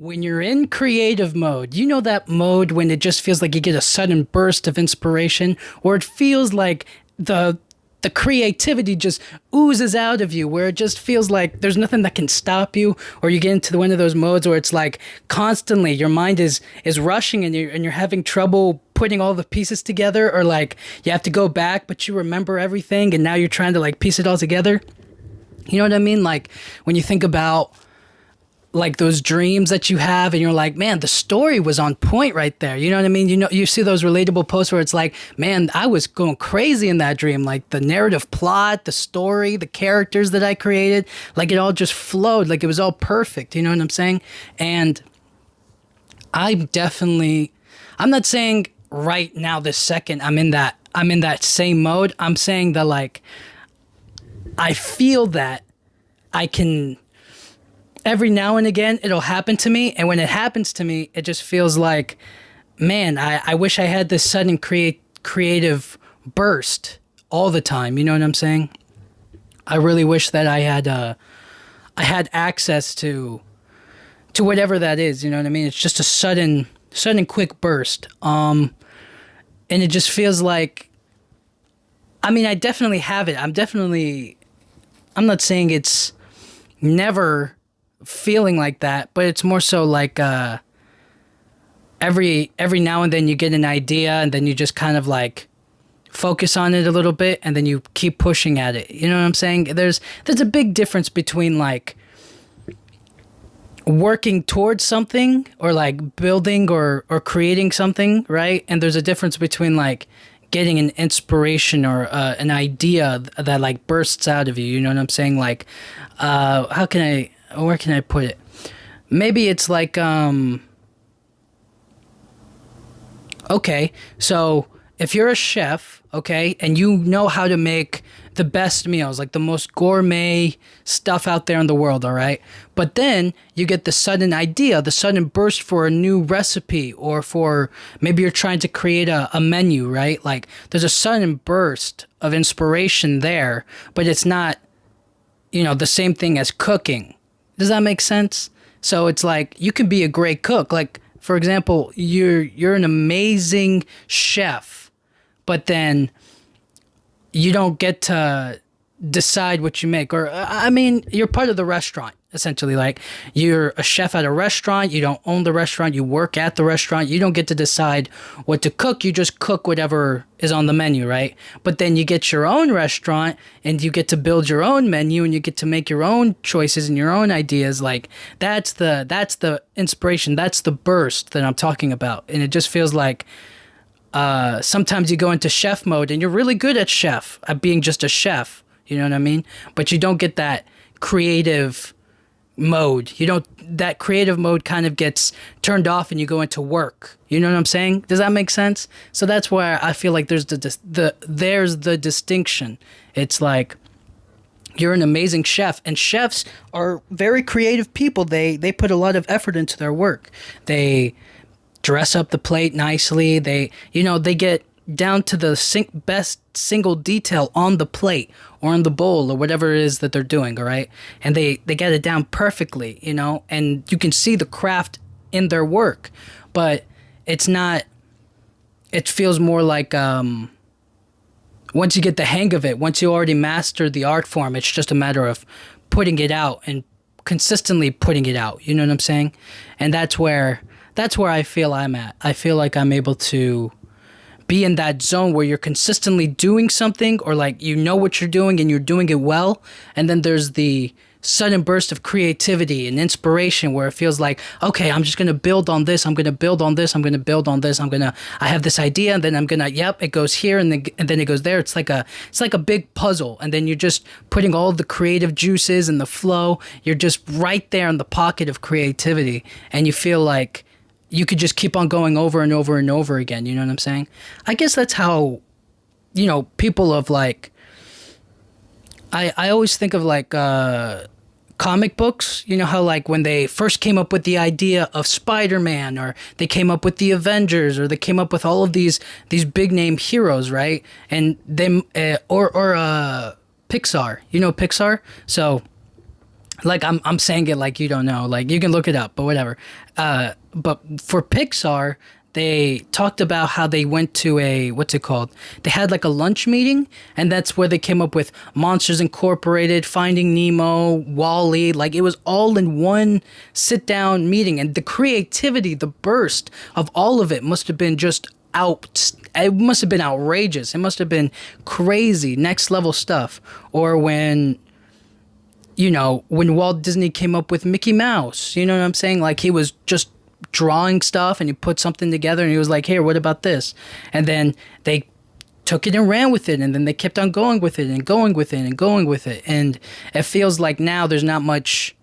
When you're in creative mode, you know that mode when it just feels like you get a sudden burst of inspiration, or it feels like the creativity just oozes out of you, where it just feels like there's nothing that can stop you, or you get into one of those modes where it's like constantly your mind is rushing and you're having trouble putting all the pieces together, or like you have to go back but you remember everything and now you're trying to like piece it all together. You know what I mean? Like when you think about like those dreams that you have and you're like, man, the story was on point right there. You know what I mean? You know, you see those relatable posts where it's like, man, I was going crazy in that dream. Like the narrative plot, the story, the characters that I created, like it all just flowed. Like it was all perfect. You know what I'm saying? And I'm not saying right now, this second, I'm in that same mode. I'm saying that like, I feel that I can, every now and again it'll happen to me, and when it happens to me it just feels like, man, I wish I had this sudden creative burst all the time. You know what I'm saying? I really wish that I had access to whatever that is. You know what I mean? It's just a sudden quick burst, and it just feels like, I mean, I definitely have it. I'm not saying it's never feeling like that, but it's more so like every now and then you get an idea and then you just kind of like focus on it a little bit and then you keep pushing at it. You know what I'm saying? There's a big difference between like working towards something or like building or creating something, right? And there's a difference between like getting an inspiration or an idea that like bursts out of you. You know what I'm saying? Like where can I put it? Maybe it's like, okay, so if you're a chef, okay, and you know how to make the best meals, like the most gourmet stuff out there in the world, all right? But then you get the sudden idea, the sudden burst for a new recipe, or for maybe you're trying to create a menu, right? Like there's a sudden burst of inspiration there, but it's not, you know, the same thing as cooking. Does that make sense? So it's like you can be a great cook. Like for example, you're an amazing chef, but then you don't get to decide what you make. Or I mean, you're part of the restaurant essentially. Like you're a chef at a restaurant, you don't own the restaurant, you work at the restaurant, you don't get to decide what to cook, you just cook whatever is on the menu, right? But then you get your own restaurant and you get to build your own menu and you get to make your own choices and your own ideas. Like that's the inspiration, that's the burst that I'm talking about. And it just feels like sometimes you go into chef mode and you're really good at being just a chef, you know what I mean? But you don't get that creative mode. That creative mode kind of gets turned off and you go into work. You know what I'm saying? Does that make sense? So that's where I feel like there's the distinction. It's like you're an amazing chef, and chefs are very creative people. They put a lot of effort into their work. They dress up the plate nicely. They get down to the best single detail on the plate or on the bowl or whatever it is that they're doing, all right? And they get it down perfectly, you know? And you can see the craft in their work. But it's not, it feels more like once you get the hang of it, once you already master the art form, it's just a matter of putting it out and consistently putting it out, you know what I'm saying? And that's where I feel I'm at. I feel like I'm able to be in that zone where you're consistently doing something, or like you know what you're doing and you're doing it well, and then there's the sudden burst of creativity and inspiration where it feels like, okay, I'm just going to build on this, I'm going to build on this, I'm going to build on this, I have this idea, and then I'm going to, yep, it goes here and then it goes there. It's like a big puzzle, and then you're just putting all the creative juices and the flow, you're just right there in the pocket of creativity, and you feel like you could just keep on going over and over and over again. You know what I'm saying? I guess that's how, you know, people of like, I always think of like comic books. You know how like when they first came up with the idea of Spider-Man, or they came up with the Avengers, or they came up with all of these big name heroes, right? And they or Pixar. You know Pixar? So Like I'm saying it like you don't know. Like you can look it up, but whatever. But for Pixar, they talked about how they went to a what's it called? They had like a lunch meeting, and that's where they came up with Monsters Incorporated, Finding Nemo, Wall-E. Like it was all in one sit down meeting, and the creativity, the burst of all of it must have been just out. It must have been outrageous. It must have been crazy, next level stuff. Or when when Walt Disney came up with Mickey Mouse, you know what I'm saying? Like he was just drawing stuff and he put something together and he was like, here, what about this? And then they took it and ran with it, and then they kept on going with it and going with it and going with it. And it feels like now there's not much.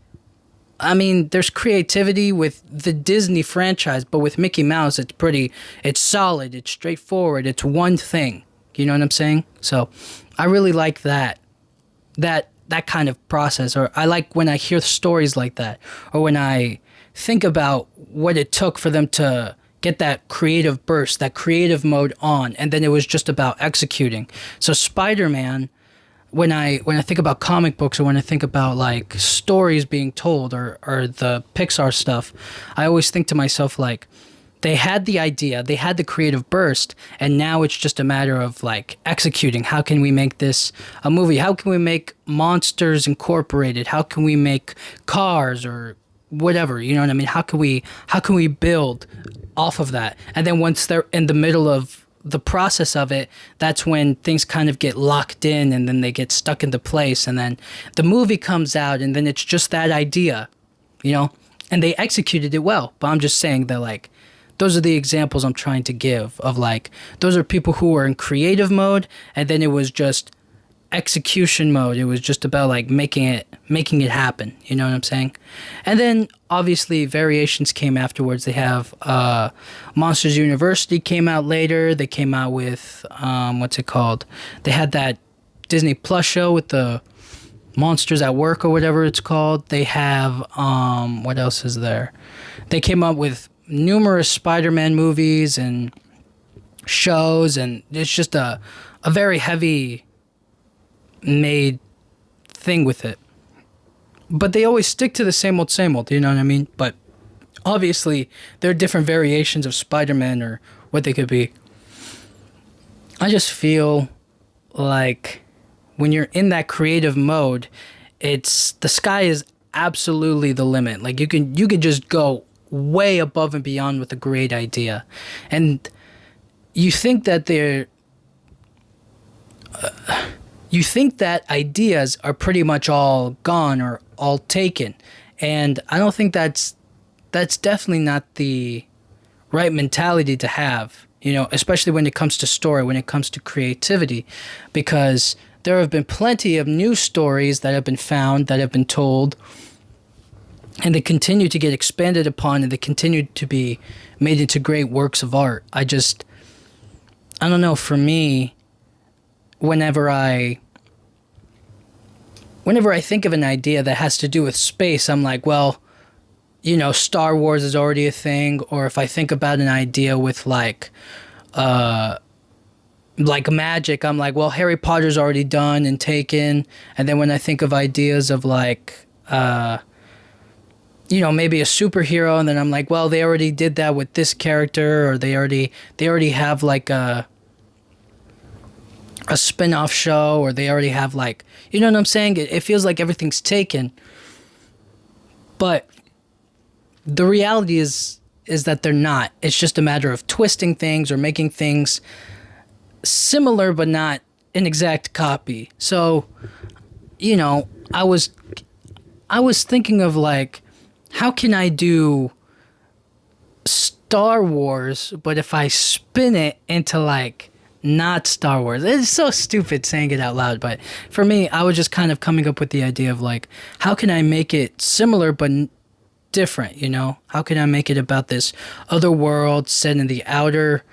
I mean, there's creativity with the Disney franchise, but with Mickey Mouse, it's solid, it's straightforward, it's one thing. You know what I'm saying? So I really like that kind of process, or I like when I hear stories like that, or when I think about what it took for them to get that creative burst, that creative mode on, and then it was just about executing. So Spider-Man, when I think about comic books, or when I think about like stories being told, or the Pixar stuff, I always think to myself like, they had the idea, they had the creative burst, and now it's just a matter of like executing. How can we make this a movie? How can we make Monsters Incorporated? How can we make Cars or whatever? You know what I mean? How can we build off of that? And then once they're in the middle of the process of it, that's when things kind of get locked in, and then they get stuck into place, and then the movie comes out, and then it's just that idea, and they executed it well. But I'm just saying that like, those are the examples I'm trying to give of like, those are people who were in creative mode, and then it was just execution mode. It was just about like making it happen. You know what I'm saying? And then obviously variations came afterwards. They have Monsters University came out later. They came out with what's it called? They had that Disney Plus show with the Monsters at Work or whatever it's called. They have what else is there? They came up with numerous Spider-Man movies and shows, and it's just a very heavy made thing with it. But they always stick to the same old, you know what I mean? But obviously there are different variations of Spider-Man or what they could be. I just feel like when you're in that creative mode, it's the sky is absolutely the limit. Like you can just go way above and beyond with a great idea, and you think that ideas are pretty much all gone or all taken, and I don't think that's definitely not the right mentality to have, especially when it comes to story, when it comes to creativity, because there have been plenty of new stories that have been found, that have been told, and they continue to get expanded upon, and they continue to be made into great works of art. I don't know, for me, whenever I think of an idea that has to do with space, I'm like, well, Star Wars is already a thing. Or if I think about an idea with like magic, I'm like, well, Harry Potter's already done and taken. And then when I think of ideas of like, maybe a superhero, and then I'm like, well, they already did that with this character, or they already have like a spin-off show, or they already have like, you know what I'm saying? It feels like everything's taken. But the reality is that they're not. It's just a matter of twisting things or making things similar but not an exact copy. So, I was thinking of like, how can I do Star Wars, but if I spin it into like not Star Wars? It's so stupid saying it out loud, but for me, I was just kind of coming up with the idea of like, how can I make it similar but different, How can I make it about this other world set in the outer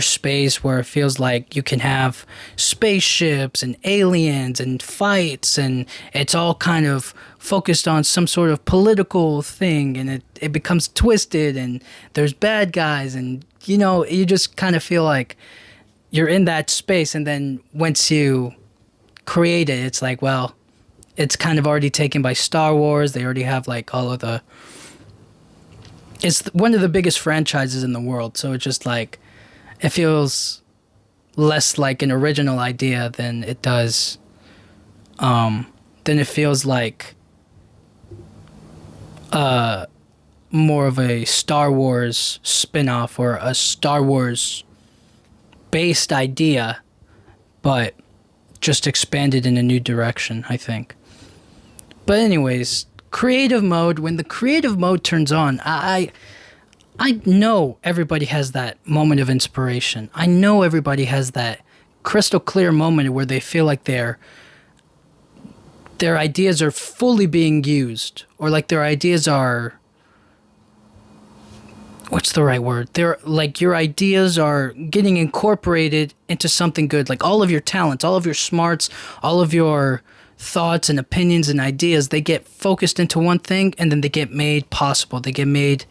space, where it feels like you can have spaceships and aliens and fights, and it's all kind of focused on some sort of political thing, and it becomes twisted, and there's bad guys, and you just kind of feel like you're in that space. And then once you create it, it's like, well, it's kind of already taken by Star Wars. They already have like all of the. It's one of the biggest franchises in the world, so it's just like it feels less like an original idea than it does. Then it feels like more of a Star Wars spin-off or a Star Wars based idea, but just expanded in a new direction, I think. But anyways, creative mode, when the creative mode turns on, I know everybody has that moment of inspiration. I know everybody has that crystal clear moment where they feel like their ideas are fully being used, or like their ideas are, what's the right word? They're like your ideas are getting incorporated into something good. Like all of your talents, all of your smarts, all of your thoughts and opinions and ideas, they get focused into one thing and then they get made possible. They get made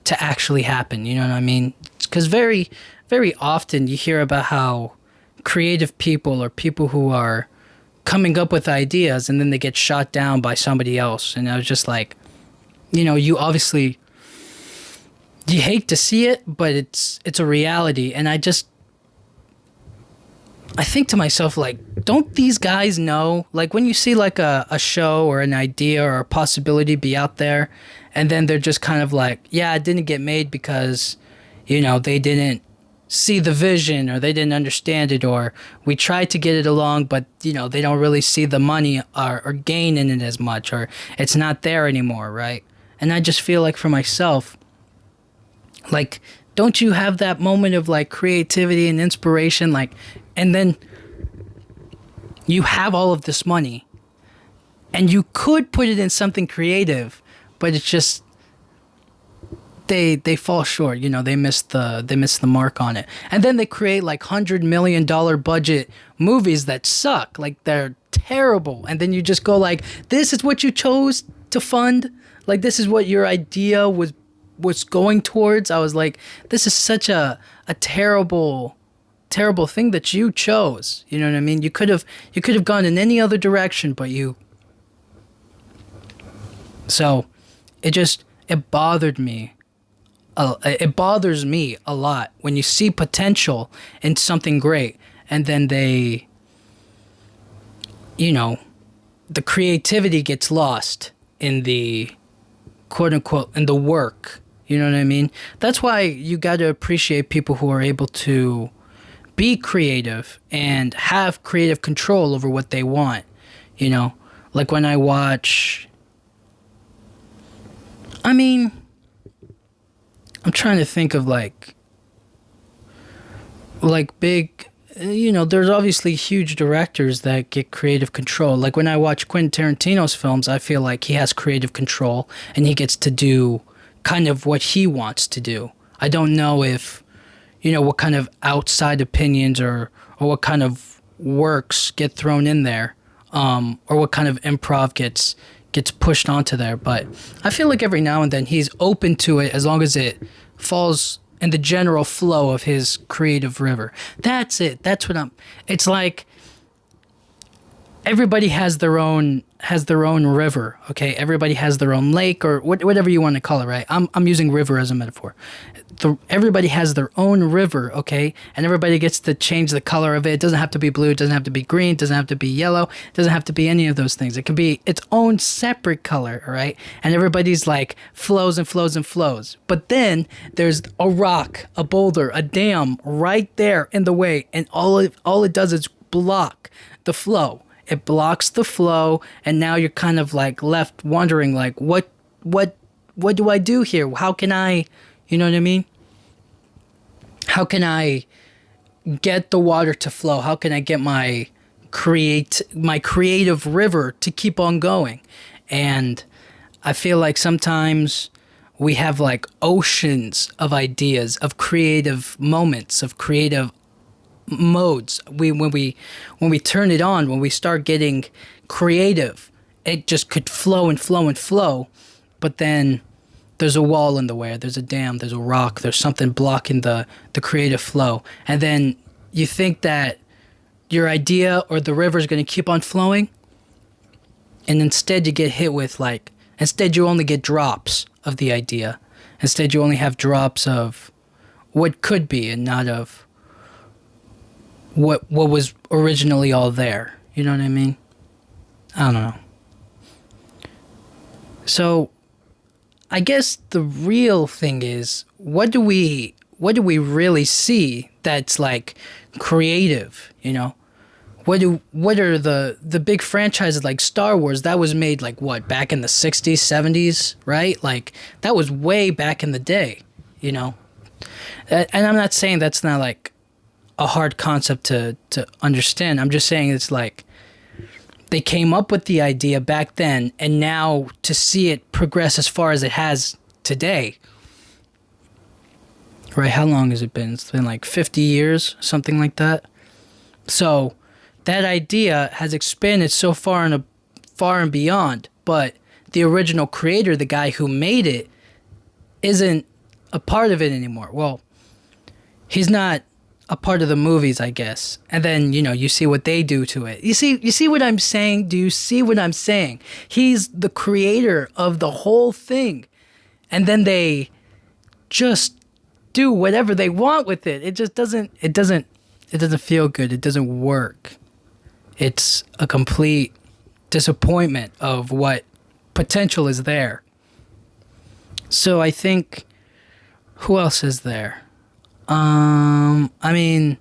to actually happen. You know what I mean? Because very, very often you hear about how creative people or people who are coming up with ideas and then they get shot down by somebody else. And I was just like, you obviously, you hate to see it, but it's a reality. And I think to myself, like, don't these guys know? Like when you see like a show or an idea or a possibility be out there, and then they're just kind of like, yeah, it didn't get made because, they didn't see the vision, or they didn't understand it, or we tried to get it along, but they don't really see the money or gain in it as much, or it's not there anymore, right? And I just feel like for myself, like, don't you have that moment of like creativity and inspiration, like, and then you have all of this money and you could put it in something creative, but it's just they fall short, they miss the mark on it. And then they create like $100 million budget movies that suck, like they're terrible. And then you just go like, this is what you chose to fund? Like this is what your idea was going towards? I was like, this is such a terrible thing that you chose. You know what I mean? You could have gone in any other direction, but you. So, it bothered me. It bothers me a lot when you see potential in something great, and then they, the creativity gets lost in the quote unquote in the work. You know what I mean? That's why you got to appreciate people who are able to be creative and have creative control over what they want. Like when I watch, I'm trying to think of like big, there's obviously huge directors that get creative control. Like when I watch Quentin Tarantino's films, I feel like he has creative control and he gets to do kind of what he wants to do. I don't know if, what kind of outside opinions or what kind of works get thrown in there, or what kind of improv gets pushed onto there. But I feel like every now and then he's open to it as long as it falls in the general flow of his creative river. That's it. That's what it's like everybody has their own river, okay? Everybody has their own lake or whatever you want to call it, right? I'm using river as a metaphor. Everybody has their own river, okay? And everybody gets to change the color of it. It doesn't have to be blue, it doesn't have to be green, it doesn't have to be yellow, it doesn't have to be any of those things. It can be its own separate color, all right? And everybody's like flows and flows and flows. But then there's a rock, a boulder, a dam right there in the way, and all it does is block the flow. It blocks the flow, and now you're kind of like left wondering like what do I do here? How can I, you know what I mean? How can I get the water to flow? How can I get my creative river to keep on going? And I feel like sometimes we have like oceans of ideas, of creative moments, of creative modes. When we turn it on, when we start getting creative, it just could flow and flow and flow, but then there's a wall in the way, there's a dam, there's a rock, there's something blocking the creative flow, and then you think that your idea or the river is going to keep on flowing, And instead you get hit with like, instead you only get drops of the idea. Instead you only have drops of what could be and not of what was originally all there. You know what I mean? I don't know. So I guess the real thing is, what do we really see that's like creative, you know? What are the big franchises like Star Wars that was made like what, back in the 60s, 70s, right? Like that was way back in the day, you know? And I'm not saying that's not like a hard concept to understand. I'm just saying it's like they came up with the idea back then, and now to see it progress as far as it has today. Right, how long has it been? It's been like 50 years, something like that. So that idea has expanded so far and beyond, but the original creator, the guy who made it, isn't a part of it anymore. Well, he's not a part of the movies, I guess. And then, you know, you see what they do to it. You see what I'm saying? Do you see what I'm saying? He's the creator of the whole thing. And then they just do whatever they want with it. It just doesn't feel good. It doesn't work. It's a complete disappointment of what potential is there. So I think, who else is there? I mean,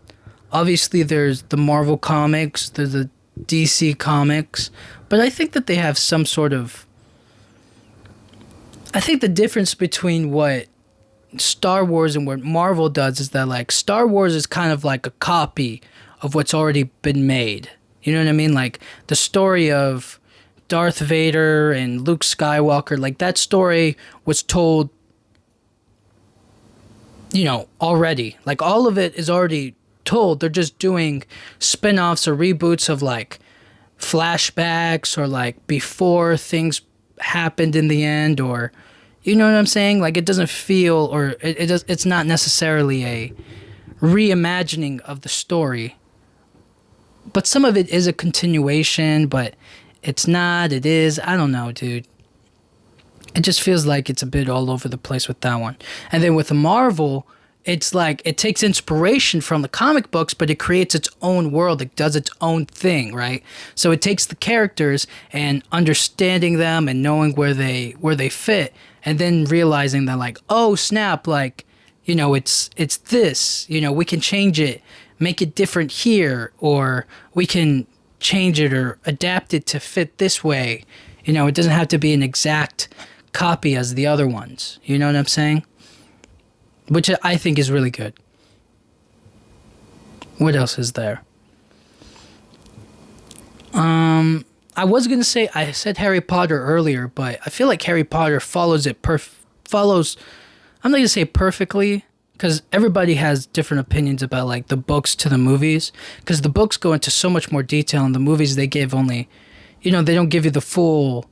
obviously there's the Marvel comics, there's the DC comics, but I think that they have some sort of... I think the difference between what Star Wars and what Marvel does is that, like, Star Wars is kind of like a copy of what's already been made. You know what I mean? Like, the story of Darth Vader and Luke Skywalker, like, that story was told, you know, already. Like, all of it is already told. They're just doing spin-offs or reboots of, like, flashbacks or, like, before things happened in the end, or... You know what I'm saying? Like, it doesn't feel, or it's not necessarily a reimagining of the story. But some of it is a continuation, but it's not, it is. I don't know, dude. It just feels like it's a bit all over the place with that one. And then with the Marvel, it's like it takes inspiration from the comic books, but it creates its own world. It does its own thing, right? So it takes the characters and understanding them and knowing where they fit, and then realizing that, like, oh snap, like, you know, it's this, you know, we can change it, make it different here, or we can change it or adapt it to fit this way. You know, it doesn't have to be an exact copy as the other ones. You know what I'm saying? Which I think is really good. What else is there? I was gonna say, I said Harry Potter earlier, but I feel like Harry Potter follows. I'm not gonna say perfectly, because everybody has different opinions about, like, the books to the movies. Because the books go into so much more detail, and the movies they give only, you know, they don't give you the full,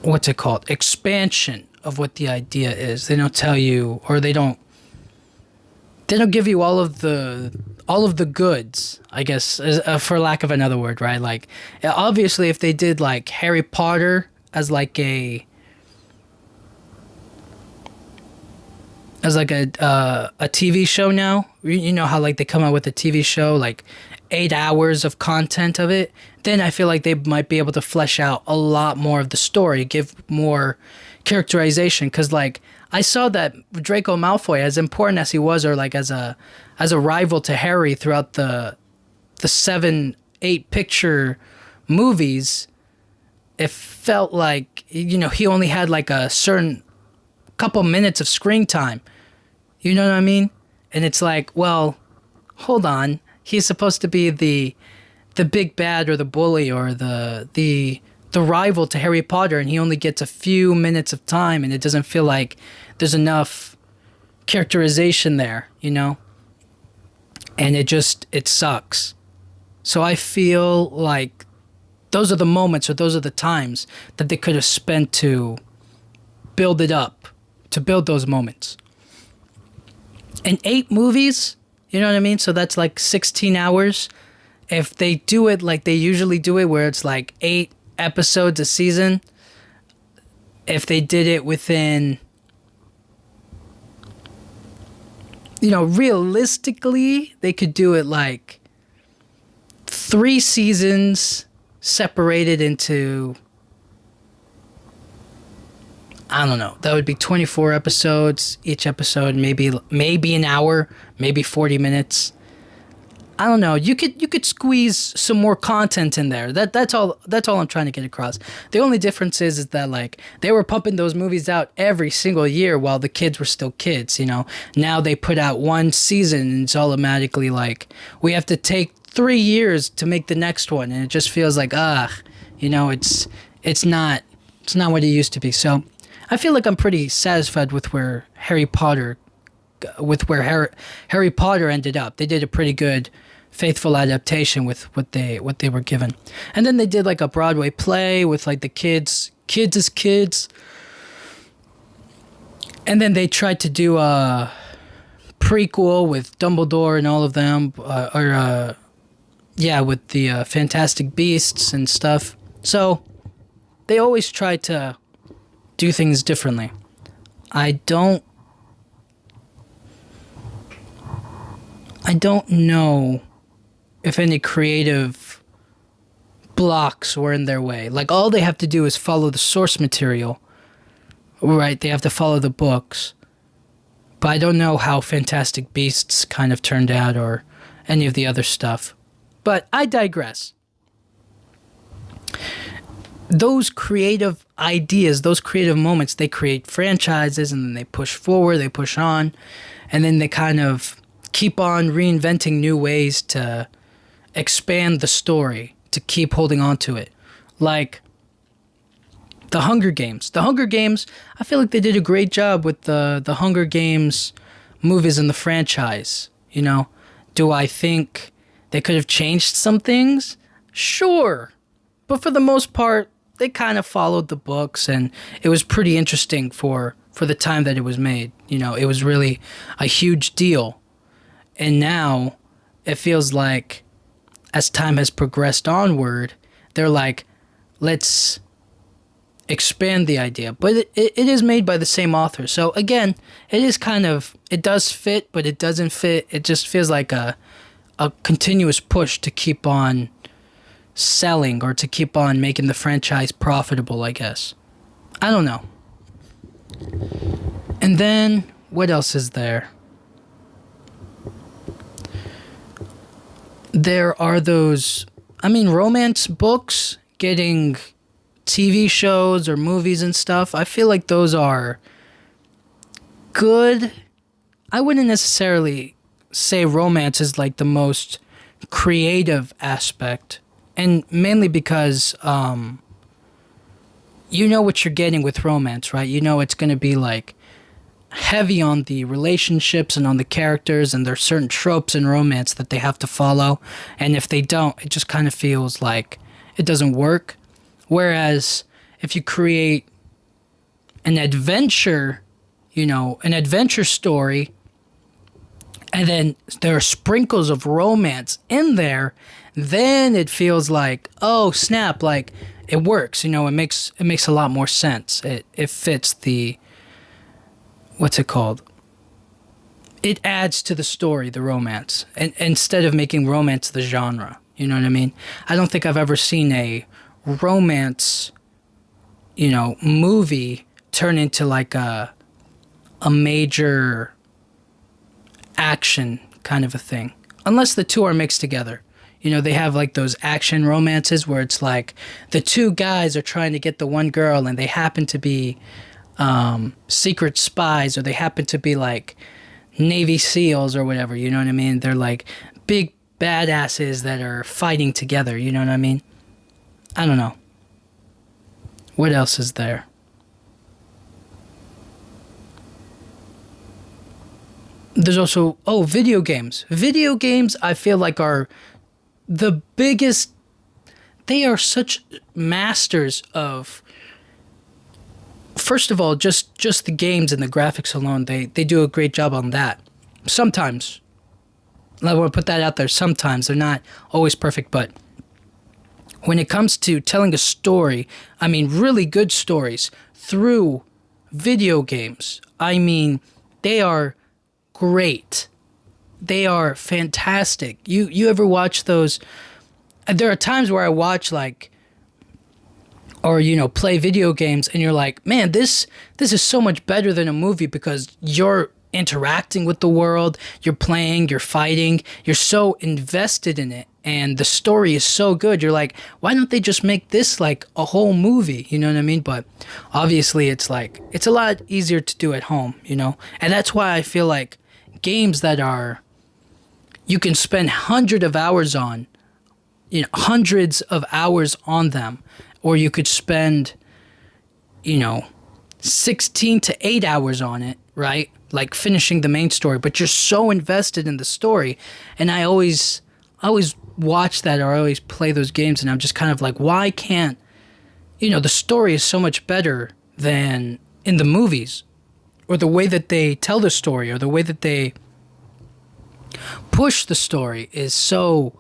what's it called, expansion of what the idea is. They don't tell you, or they don't give you all of the goods, I guess, for lack of another word, right? Like, obviously, if they did, like, Harry Potter as like a TV show now, you know how, like, they come out with a TV show, like 8 hours of content of it, then I feel like they might be able to flesh out a lot more of the story, give more characterization, because, like, I saw that Draco Malfoy, as important as he was, or like as a rival to Harry throughout the 7-8 picture movies, it felt like, you know, he only had like a certain couple minutes of screen time. You know what I mean? And it's like, well, hold on, he's supposed to be the big bad or the bully or the rival to Harry Potter, and he only gets a few minutes of time, and it doesn't feel like there's enough characterization there, you know? And it sucks. So I feel like those are the moments, or those are the times that they could have spent to build it up, to build those moments. And 8 movies, you know what I mean? So that's like 16 hours. if they do it like they usually do it, where it's like 8 episodes a season, if they did it within, realistically, they could do it like 3 seasons separated into, I don't know, that would be 24 episodes, each episode maybe an hour, maybe 40 minutes. I don't know. You could squeeze some more content in there. That's all I'm trying to get across. The only difference is that like they were pumping those movies out every single year while the kids were still kids, Now they put out one season and it's automatically like we have to take 3 years to make the next one, and it just feels like it's not what it used to be. So I feel like I'm pretty satisfied with where Harry Potter ended up. They did a pretty good faithful adaptation with what they were given. And then they did like a Broadway play with like the kids as kids. And then they tried to do a prequel with Dumbledore and all of them, with the Fantastic Beasts and stuff. So they always try to do things differently. I don't know if any creative blocks were in their way. Like, all they have to do is follow the source material, right? They have to follow the books. But I don't know how Fantastic Beasts kind of turned out or any of the other stuff. But I digress. Those creative ideas, those creative moments, they create franchises, and then they push forward, they push on, and then they kind of keep on reinventing new ways to expand the story, to keep holding on to it. Like The Hunger Games. The Hunger Games, I feel like they did a great job with the Hunger Games movies in the franchise. Do I think they could have changed some things? Sure. But for the most part, they kind of followed the books, and it was pretty interesting for the time that it was made. It was really a huge deal. And now it feels like as time has progressed onward, they're like, let's expand the idea. But it is made by the same author. So again, it does fit, but it doesn't fit. It just feels like a continuous push to keep on selling or to keep on making the franchise profitable, I guess. I don't know. And then what else is there? There are those, romance books getting TV shows or movies and stuff. I feel like those are good. I wouldn't necessarily say romance is like the most creative aspect, and mainly because you know what you're getting with romance, right? It's going to be like heavy on the relationships and on the characters, and there's certain tropes in romance that they have to follow, and if they don't, it just kind of feels like it doesn't work. Whereas if you create an adventure story, and then there are sprinkles of romance in there, then it feels like, oh snap, like it works. It makes a lot more sense. It fits the, what's it called? It adds to the story, the romance, and instead of making romance the genre. You know what I mean? I don't think I've ever seen a romance, movie turn into like a major action kind of a thing, unless the two are mixed together. They have like those action romances where it's like the two guys are trying to get the one girl, and they happen to be secret spies, or they happen to be like Navy SEALs or whatever, you know what I mean? They're like big badasses that are fighting together, you know what I mean? I don't know. What else is there? There's also, video games. Video games, I feel like, are the biggest. They are such masters of, first of all, just the games and the graphics alone. They do a great job on that. Sometimes I want to put that out there. Sometimes they're not always perfect, but when it comes to telling a story, I mean, really good stories through video games, I mean, they are great. They are fantastic. You ever watch those? There are times where I watch like, or play video games, and you're like, man, this is so much better than a movie because you're interacting with the world, you're playing, you're fighting, you're so invested in it, and the story is so good. You're like, why don't they just make this like a whole movie? You know what I mean? But obviously it's like, it's a lot easier to do at home, and that's why I feel like games that are, you can spend hundreds of hours on them, or you could spend 16 to 8 hours on it, right? Like finishing the main story, but you're so invested in the story. And I always watch that, or I always play those games, and I'm just kind of like, why can't, the story is so much better than in the movies, or the way that they tell the story, or the way that they push the story is so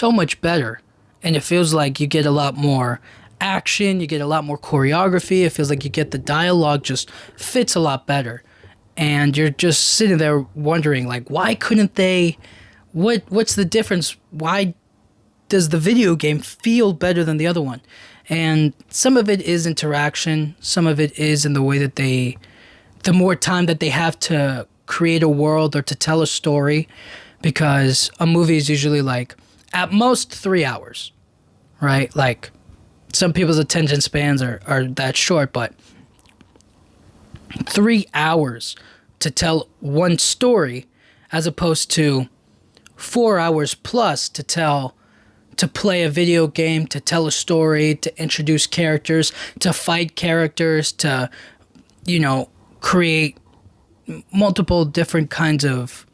much better. And it feels like you get a lot more action, you get a lot more choreography. It feels like you get the dialogue just fits a lot better. And you're just sitting there wondering, like, why couldn't they, what's the difference? Why does the video game feel better than the other one? And some of it is interaction. Some of it is in the way that the more time that they have to create a world or to tell a story, because a movie is usually like, at most 3 hours, right? Like, some people's attention spans are that short, but 3 hours to tell one story, as opposed to 4 hours plus to play a video game, to tell a story, to introduce characters, to fight characters, to, create multiple different kinds of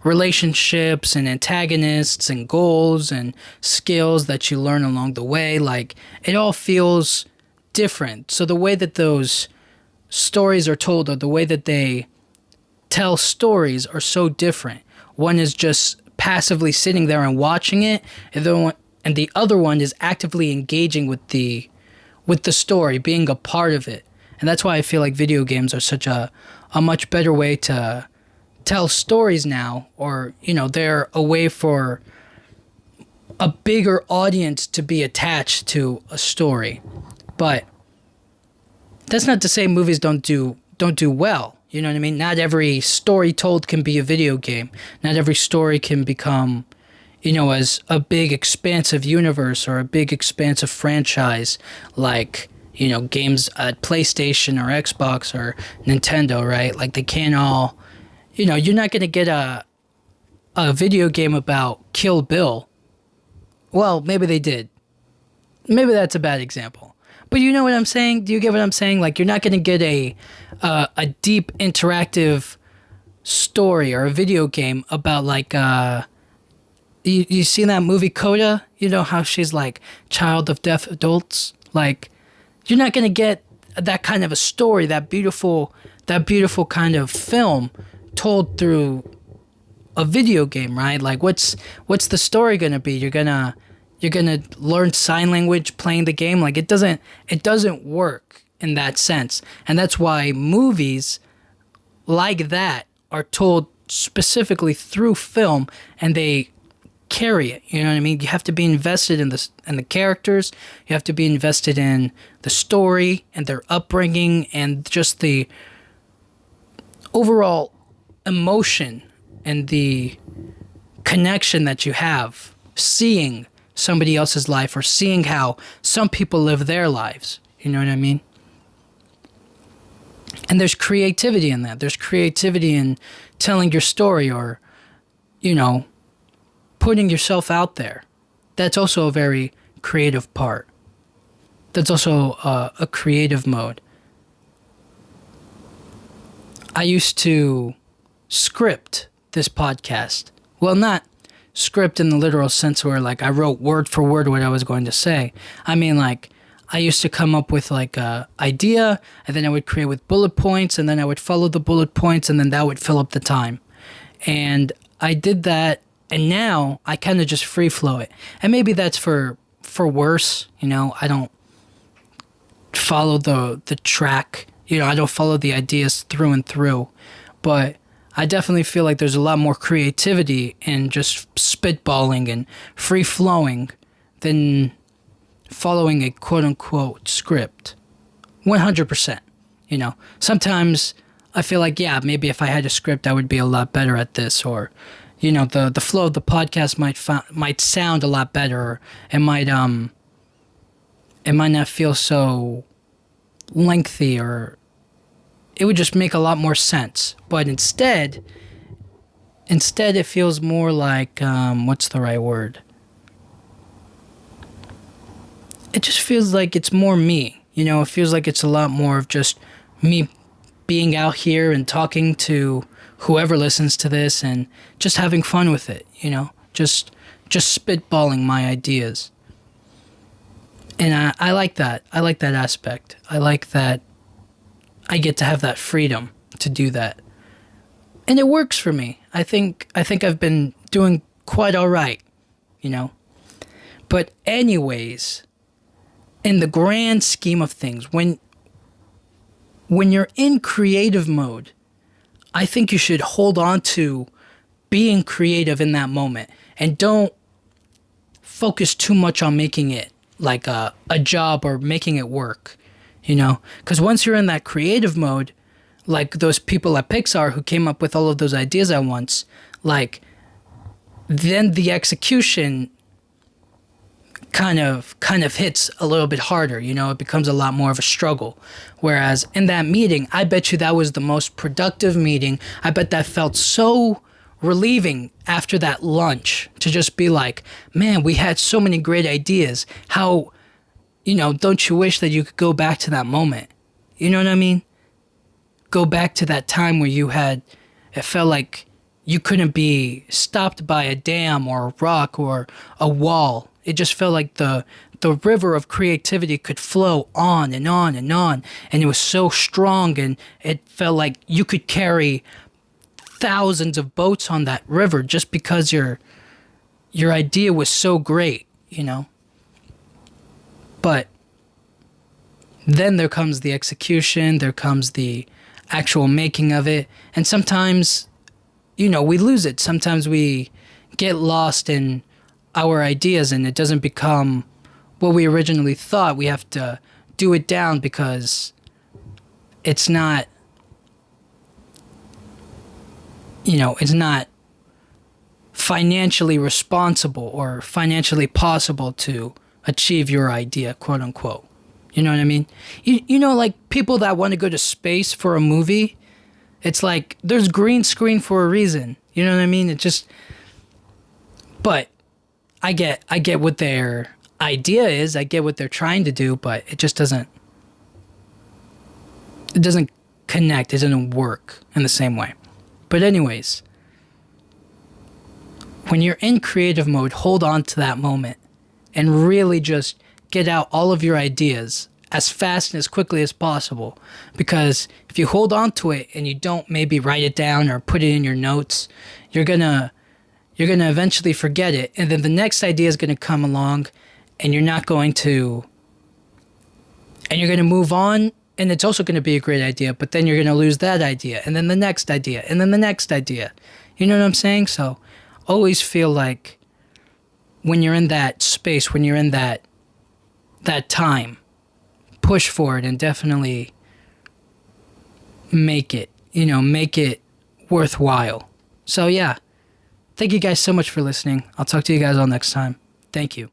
relationships and antagonists and goals and skills that you learn along the way. Like, it all feels different. So the way that those stories are told, or the way that they tell stories, are so different. One is just passively sitting there and watching it, and the other one is actively engaging with the story, being a part of it. And that's why I feel like video games are such a much better way to tell stories now, or they're a way for a bigger audience to be attached to a story. But that's not to say movies don't do well. You know what I mean? Not every story told can be a video game. Not every story can become, as a big expansive universe or a big expansive franchise like, games at PlayStation or Xbox or Nintendo, right? Like, they can't all, you're not going to get a video game about Kill Bill. Well, maybe they did. Maybe that's a bad example. But you know what I'm saying? Do you get what I'm saying? Like, you're not going to get a deep interactive story or a video game about, like, you seen that movie Coda? You know how she's like child of deaf adults? Like, you're not going to get that kind of a story, that beautiful kind of film told through a video game, right? Like, what's the story going to be? You're going to learn sign language playing the game. Like, it doesn't work in that sense. And that's why movies like that are told specifically through film, and they carry it. You know what I mean? You have to be invested in the characters. You have to be invested in the story and their upbringing and just the overall emotion and the connection that you have seeing somebody else's life, or seeing how some people live their lives. You know what I mean? And there's creativity in that. There's creativity in telling your story, or, putting yourself out there. That's also a very creative part. That's also a creative mode. I used to script this podcast. Well, not script in the literal sense where, like, I wrote word for word what I was going to say. I mean, like, I used to come up with, like, a idea, and then I would create with bullet points, and then I would follow the bullet points, and then that would fill up the time. And I did that And now I kind of just free flow it. And maybe that's for worse, I don't follow the track, I don't follow the ideas through and through. But I definitely feel like there's a lot more creativity in just spitballing and free flowing than following a quote unquote script. 100%. Sometimes I feel like, yeah, maybe if I had a script, I would be a lot better at this, or, the flow of the podcast might sound a lot better, or it might not feel so lengthy, or it would just make a lot more sense. But instead it feels more like, what's the right word? It just feels like it's more me. It feels like it's a lot more of just me being out here and talking to whoever listens to this and just having fun with it, just spitballing my ideas. And I like that. I like that aspect. I like that I get to have that freedom to do that. And it works for me. I think I've been doing quite all right, But anyways, in the grand scheme of things, when you're in creative mode, I think you should hold on to being creative in that moment and don't focus too much on making it like a job or making it work, Because once you're in that creative mode, like those people at Pixar who came up with all of those ideas at once, like then the execution kind of hits a little bit harder, it becomes a lot more of a struggle. Whereas in that meeting, I bet you that was the most productive meeting. I bet that felt so relieving after that lunch to just be like, man, we had so many great ideas. How, don't you wish that you could go back to that moment? You know what I mean? Go back to that time where it felt like you couldn't be stopped by a dam or a rock or a wall. It just felt like the river of creativity could flow on and on and on. And it was so strong, and it felt like you could carry thousands of boats on that river just because your idea was so great, But then there comes the execution, there comes the actual making of it. And sometimes, we lose it. Sometimes we get lost in our ideas and it doesn't become what we originally thought. We have to do it down because it's not, it's not financially responsible or financially possible to achieve your idea, quote unquote. You know what I mean? Like people that want to go to space for a movie, it's like there's green screen for a reason. You know what I mean? But I get what their idea is. I get what they're trying to do, but it just doesn't connect. It doesn't work in the same way. But anyways, when you're in creative mode, hold on to that moment and really just get out all of your ideas as fast and as quickly as possible. Because if you hold on to it and you don't maybe write it down or put it in your notes, you're gonna eventually forget it, and then the next idea is gonna come along, and you're going to move on, and it's also gonna be a great idea, but then you're gonna lose that idea, and then the next idea, and then the next idea. You know what I'm saying? So always feel like when you're in that space, when you're in that time, push for it and definitely make it worthwhile. So yeah. Thank you guys so much for listening. I'll talk to you guys all next time. Thank you.